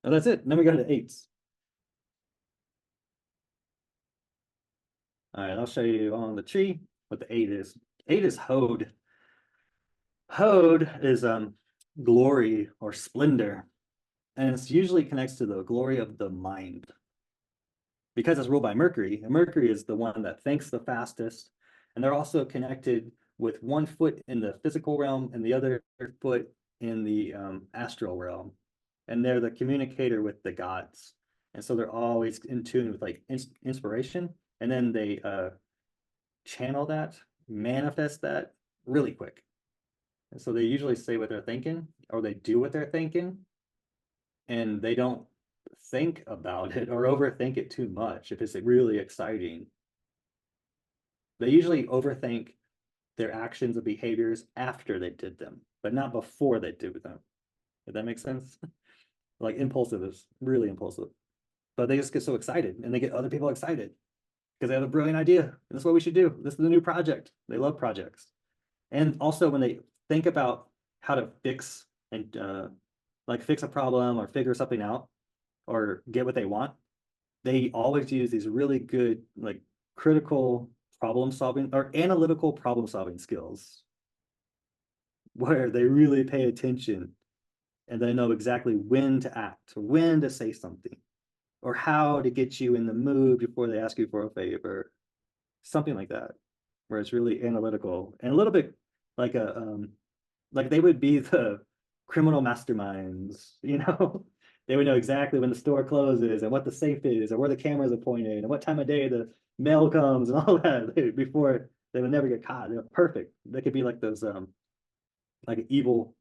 And that's it. And then we go to 8's. All right, I'll show you on the tree what the 8 is. 8 is Hod. Hod is glory or splendor, and it's usually connects to the glory of the mind. Because it's ruled by Mercury, and Mercury is the one that thinks the fastest, and they're also connected with one foot in the physical realm and the other foot in the astral realm. And they're the communicator with the gods. And so they're always in tune with like inspiration, and then they channel that, manifest that really quick. And so they usually say what they're thinking, or they do what they're thinking, and they don't think about it or overthink it too much if it's really exciting. They usually overthink their actions and behaviors after they did them, but not before they do them. If that makes sense? Like impulsive is really impulsive, but they just get so excited and they get other people excited because they have a brilliant idea. This is what we should do. This is the new project. They love projects. And also when they think about how to fix and like fix a problem or figure something out or get what they want, they always use these really good like critical problem solving or analytical problem solving skills where they really pay attention and they know exactly when to act, when to say something, or how to get you in the mood before they ask you for a favor, something like that, where it's really analytical and a little bit like like they would be the criminal masterminds, you know? They would know exactly when the store closes and what the safe is and where the cameras are pointed and what time of day the mail comes and all that before they would never get caught. They're perfect. They could be like those like evil,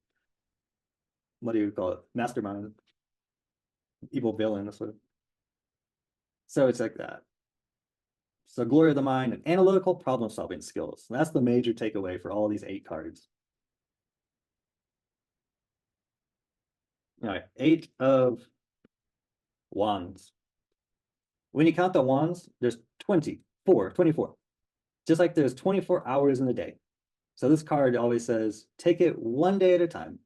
what do you call it? Mastermind, evil villain. That's what. So it's like that. So glory of the mind and analytical problem solving skills. That's the major takeaway for all these 8 cards. All right, 8 of wands. When you count the wands, there's 24. Just like there's 24 hours in the day. So this card always says, take it one day at a time.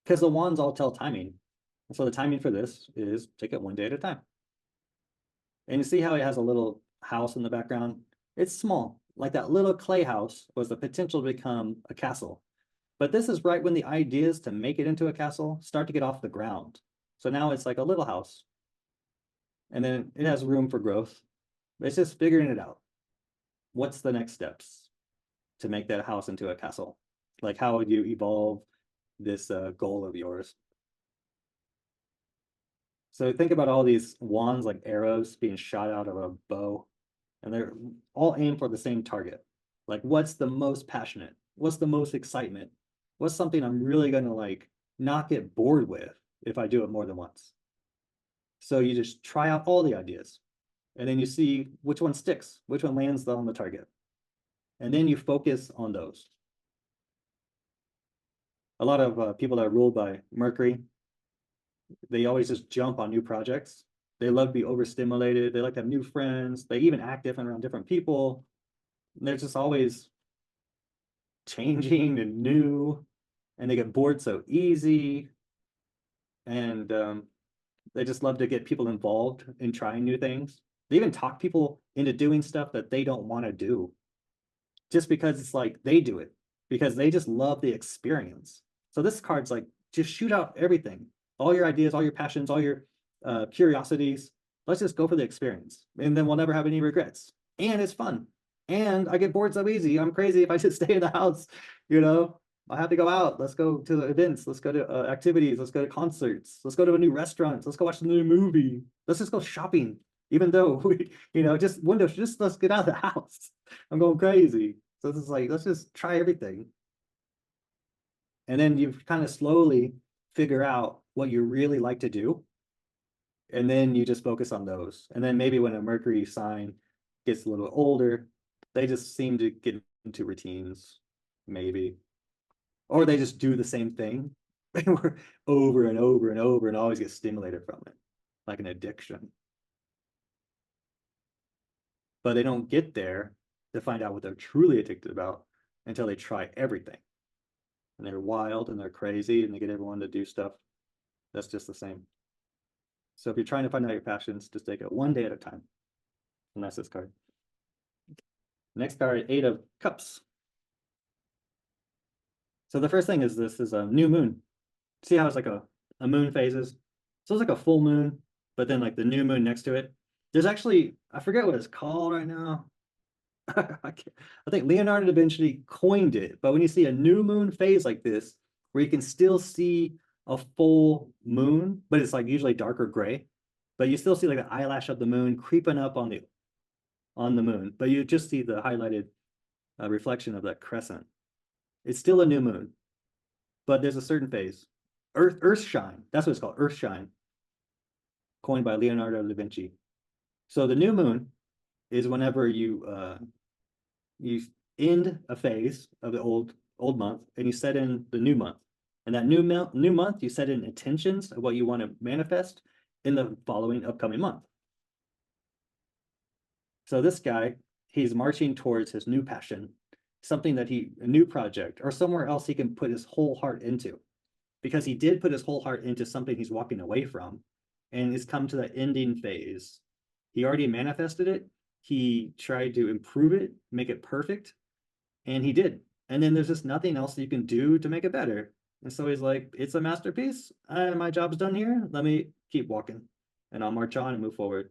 Because the wands all tell timing. And so the timing for this is take it one day at a time. And you see how it has a little house in the background? It's small. Like that little clay house was the potential to become a castle. But this is right when the ideas to make it into a castle start to get off the ground. So now it's like a little house. And then it has room for growth. It's just figuring it out. What's the next steps to make that house into a castle? Like how would you evolve this goal of yours? So think about all these wands like arrows being shot out of a bow, and they're all aimed for the same target. Like what's the most passionate? What's the most excitement? What's something I'm really gonna like not get bored with if I do it more than once? So you just try out all the ideas and then you see which one sticks, which one lands on the target. And then you focus on those. A lot of people that are ruled by Mercury, they always just jump on new projects. They love to be overstimulated. They like to have new friends. They even act different around different people. They're just always changing and new, and they get bored so easy. And they just love to get people involved in trying new things. They even talk people into doing stuff that they don't want to do just because it's like they do it because they just love the experience. So this card's like, just shoot out everything, all your ideas, all your passions, all your curiosities. Let's just go for the experience. And then we'll never have any regrets. And it's fun. And I get bored so easy. I'm crazy if I just stay in the house, you know? I have to go out. Let's go to the events. Let's go to activities. Let's go to concerts. Let's go to a new restaurant. Let's go watch a new movie. Let's just go shopping. Even though we, you know, just windows, just let's get out of the house. I'm going crazy. So this is like, let's just try everything. And then you kind of slowly figure out what you really like to do. And then you just focus on those. And then maybe when a Mercury sign gets a little older, they just seem to get into routines, maybe. Or they just do the same thing over and over and over and always get stimulated from it, like an addiction. But they don't get there to find out what they're truly addicted about until they try everything. And they're wild and they're crazy and they get everyone to do stuff that's just the same. So if you're trying to find out your passions, just take it one day at a time. And that's this card. Next card, 8 of Cups. So the first thing is this is a new moon. See how it's like a moon phases? So it's like a full moon, but then like the new moon next to it. There's actually, I forget what it's called right now. I think Leonardo da Vinci coined it, but when you see a new moon phase like this, where you can still see a full moon, but it's like usually darker gray, but you still see like the eyelash of the moon creeping up on the moon, but you just see the highlighted reflection of that crescent. It's still a new moon, but there's a certain phase. Earth shine, that's what it's called, earth shine, coined by Leonardo da Vinci. So the new moon is whenever you end a phase of the old month and you set in the new month. And that new month, you set in intentions of what you want to manifest in the following upcoming month. So this guy, he's marching towards his new passion, something that a new project or somewhere else he can put his whole heart into, because he did put his whole heart into something he's walking away from, and it's come to the ending phase. He already manifested it. He tried to improve it, make it perfect, and he did. And then there's just nothing else you can do to make it better. And so he's like, it's a masterpiece. My job's done here. Let me keep walking, and I'll march on and move forward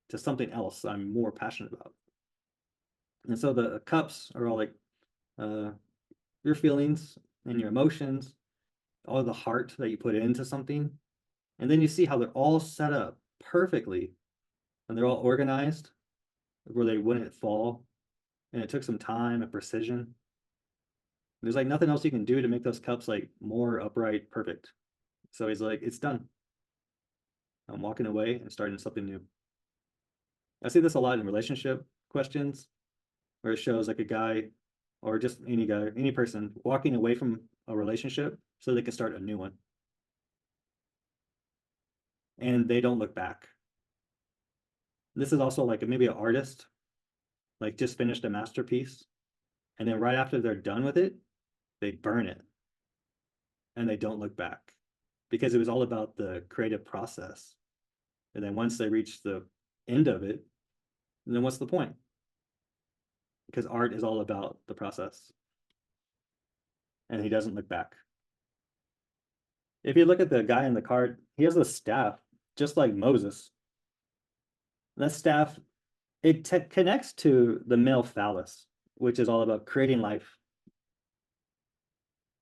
to something else I'm more passionate about. And so the cups are all like your feelings and your emotions, all the heart that you put into something. And then you see how they're all set up perfectly and they're all organized where they wouldn't fall. And it took some time and precision. There's like nothing else you can do to make those cups like more upright, perfect. So he's like, it's done. I'm walking away and starting something new. I see this a lot in relationship questions where it shows like a guy or just any guy, any person walking away from a relationship so they can start a new one. And they don't look back. This is also like maybe an artist, like just finished a masterpiece. And then right after they're done with it, they burn it. And they don't look back because it was all about the creative process. And then once they reach the end of it, then what's the point? Because art is all about the process. And he doesn't look back. If you look at the guy in the card, he has a staff, just like Moses. That staff, it connects to the male phallus, which is all about creating life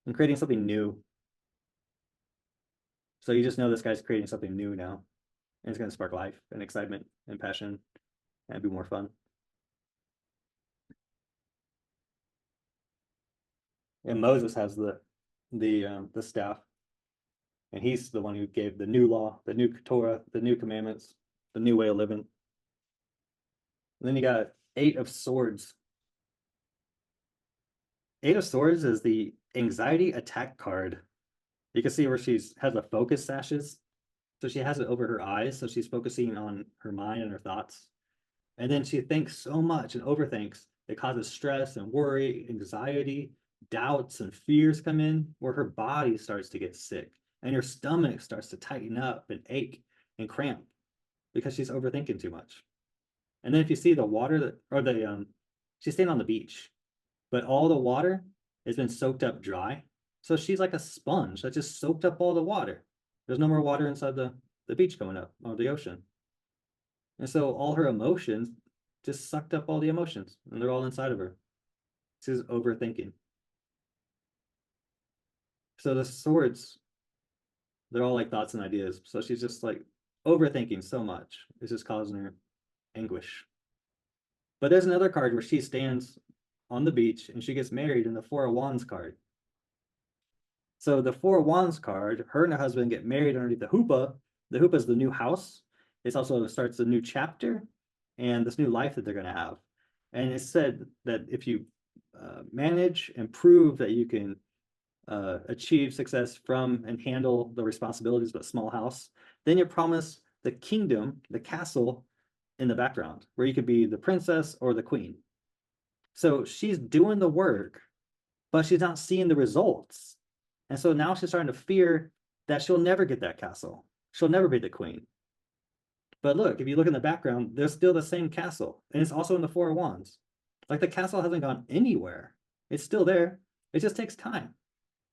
and creating something new. So you just know this guy's creating something new now. And it's going to spark life and excitement and passion and be more fun. And Moses has the staff, and he's the one who gave the new law, the new Torah, the new commandments, the new way of living. And then you got 8 of Swords. 8 of Swords is the anxiety attack card. You can see where has the focus sashes. So she has it over her eyes. So she's focusing on her mind and her thoughts. And then she thinks so much and overthinks. It causes stress and worry, anxiety, doubts and fears come in where her body starts to get sick and her stomach starts to tighten up and ache and cramp because she's overthinking too much. And then if you see the water she's staying on the beach, but all the water has been soaked up dry. So she's like a sponge that just soaked up all the water. There's no more water inside the beach coming up or the ocean. And so all her emotions just sucked up all the emotions and they're all inside of her. She's overthinking. So the swords, they're all like thoughts and ideas. So she's just like overthinking so much. It's just causing her anguish. But there's another card where she stands on the beach and she gets married in the 4 of Wands card. So the 4 of Wands card, her and her husband get married underneath the hoopah. The hoopah is the new house. It also starts a new chapter and this new life that they're going to have. And it's said that if you manage and prove that you can achieve success from and handle the responsibilities of a small house, then you're promised the kingdom, the castle in the background, where you could be the princess or the queen. So she's doing the work, but she's not seeing the results. And so now she's starting to fear that she'll never get that castle. She'll never be the queen. But look, if you look in the background, there's still the same castle, and it's also in the Four of Wands. Like the castle hasn't gone anywhere. It's still there. It just takes time.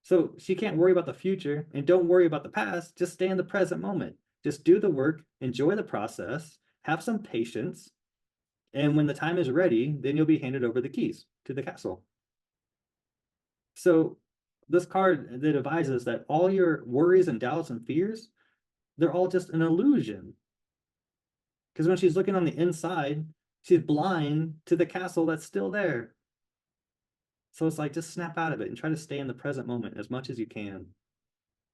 So she can't worry about the future and don't worry about the past. Just stay in the present moment. Just do the work, enjoy the process, have some patience. And when the time is ready, then you'll be handed over the keys to the castle. So this card that advises that all your worries and doubts and fears, they're all just an illusion. Because when she's looking on the inside, she's blind to the castle that's still there. So it's like, just snap out of it and try to stay in the present moment as much as you can.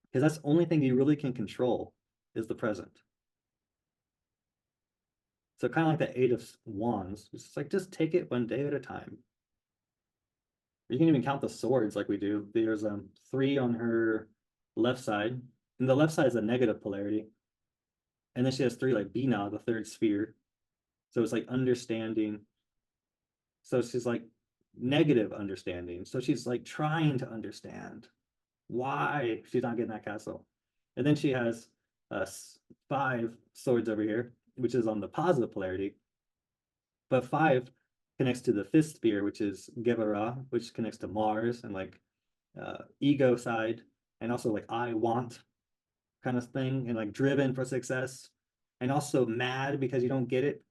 Because that's the only thing you really can control is the present. So kind of like the Eight of Wands, it's like, just take it one day at a time. You can even count the swords like we do. There's 3 on her left side, and the left side is a negative polarity. And then she has 3 like Bina, the third sphere. So it's like understanding. So she's like negative understanding. So she's like trying to understand why she's not getting that castle. And then she has 5 swords over here, which is on the positive polarity. But 5 connects to the 5th sphere, which is Gebara, which connects to Mars and like ego side, and also like I want kind of thing, and like driven for success, and also mad because you don't get it.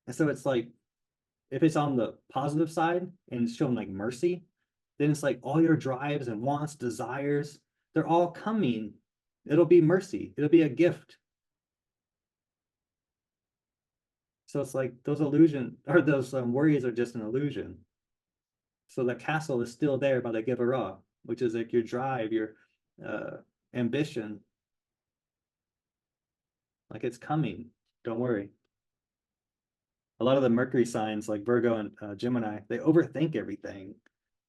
And so it's like, if it's on the positive side and it's shown like mercy, then it's like all your drives and wants, desires, they're all coming. It'll be mercy. It'll be a gift. So it's like those illusion or those worries are just an illusion. So the castle is still there by the Gevurah, which is like your drive, your ambition. Like it's coming. Don't worry. A lot of the Mercury signs like Virgo and Gemini, they overthink everything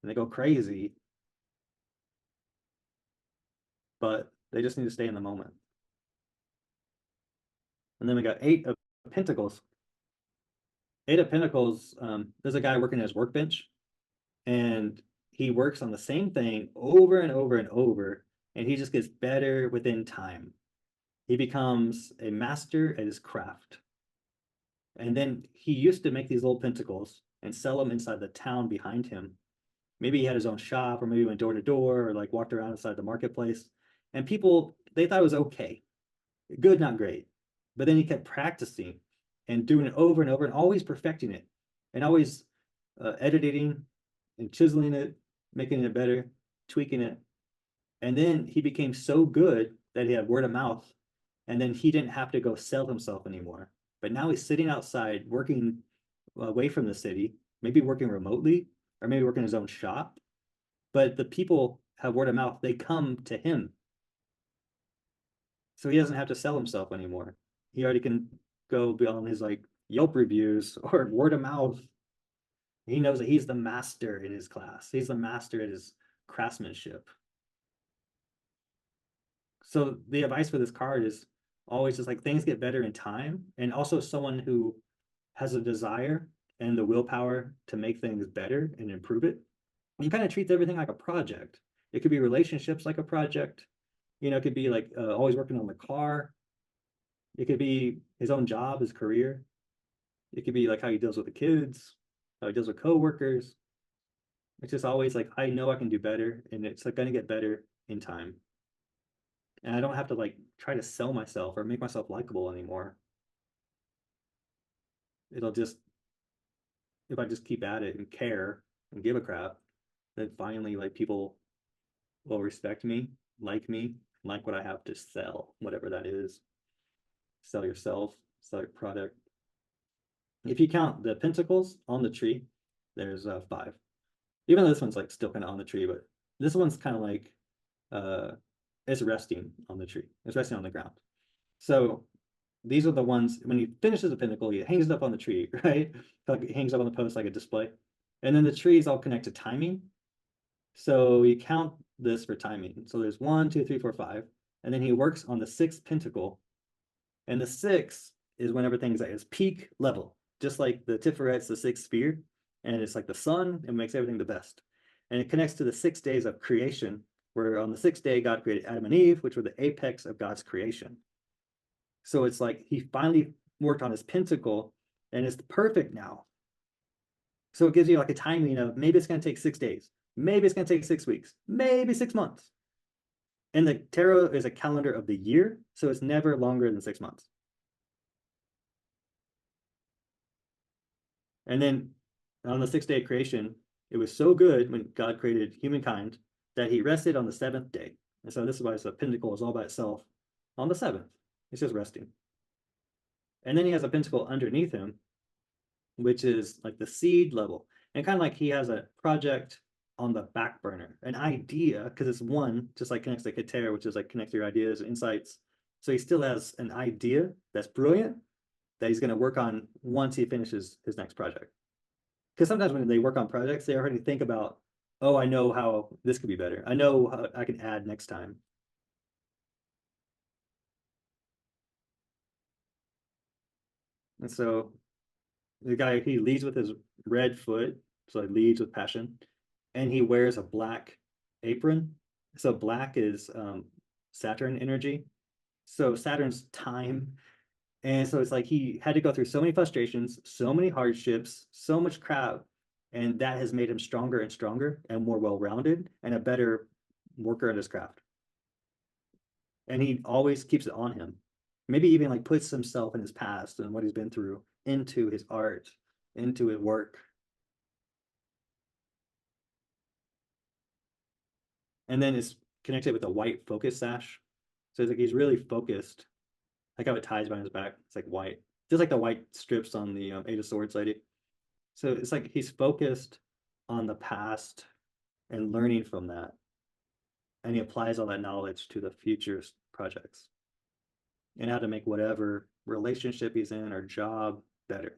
and they go crazy. But they just need to stay in the moment. And then we got 8 of Pentacles. 8 of Pentacles, there's a guy working at his workbench, and he works on the same thing over and over and over, and he just gets better within time. He becomes a master at his craft. And then he used to make these little pentacles and sell them inside the town behind him. Maybe he had his own shop, or maybe he went door to door, or like walked around inside the marketplace. And people, they thought it was okay. Good, not great. But then he kept practicing and doing it over and over and always perfecting it and always editing and chiseling it, making it better, tweaking it. And then he became so good that he had word of mouth, and then he didn't have to go sell himself anymore. But now he's sitting outside working away from the city, maybe working remotely, or maybe working in his own shop. But the people have word of mouth, they come to him. So he doesn't have to sell himself anymore. He already can go beyond his like Yelp reviews or word of mouth. He knows that he's the master in his class. He's the master at his craftsmanship. So the advice for this card is always just like things get better in time, and also someone who has a desire and the willpower to make things better and improve it. He kind of treats everything like a project. It could be relationships like a project. It could be like always working on the car. It could be his own job, his career. It could be like how he deals with the kids, how he deals with coworkers. It's just always like, I know I can do better, and it's like going to get better in time. And I don't have to like try to sell myself or make myself likable anymore. It'll just, if I just keep at it and care and give a crap, then finally like people will respect me, like what I have to sell, whatever that is. Sell yourself, sell your product. If you count the pentacles on the tree, there's 5. Even though this one's like still kind of on the tree, but this one's kind of like it's resting on the tree. It's resting on the ground. So these are the ones, when he finishes the pentacle, he hangs it up on the tree, right? Like it hangs up on the post like a display. And then the trees all connect to timing. So you count this for timing. So there's 1, 2, 3, 4, 5. And then he works on the 6th pentacle. And the 6 is when everything's at its peak level. Just like the Tiferet's the 6th sphere. And it's like the sun, it makes everything the best. And it connects to the 6 days of creation, where on the 6th day, God created Adam and Eve, which were the apex of God's creation. So it's like he finally worked on his pentacle and it's perfect now. So it gives you like a timing of maybe it's going to take 6 days, maybe it's going to take 6 weeks, maybe 6 months. And the tarot is a calendar of the year, so it's never longer than 6 months. And then on the 6th day of creation, it was so good when God created humankind that he rested on the 7th day. And so this is why the pentacle is all by itself on the 7th. It's just resting. And then he has a pentacle underneath him, which is like the seed level. And kind of like he has a project on the back burner, an idea, because it's one, just like connects to Keter, which is like connect your ideas and insights. So he still has an idea that's brilliant that he's going to work on once he finishes his next project. Because sometimes when they work on projects, they already think about, oh, I know how this could be better. I know how I can add next time. And so the guy, he leads with his red foot, so he leads with passion, and he wears a black apron. So black is Saturn energy. So Saturn's time. And so it's like he had to go through so many frustrations, so many hardships, so much crap. And that has made him stronger and stronger and more well-rounded and a better worker at his craft. And he always keeps it on him. Maybe even like puts himself in his past and what he's been through into his art, into his work. And then it's connected with a white focus sash. So it's like he's really focused. Like how it ties behind his back. It's like white, just like the white strips on the 8 of Swords lady. So it's like he's focused on the past and learning from that. And he applies all that knowledge to the future projects and how to make whatever relationship he's in or job better.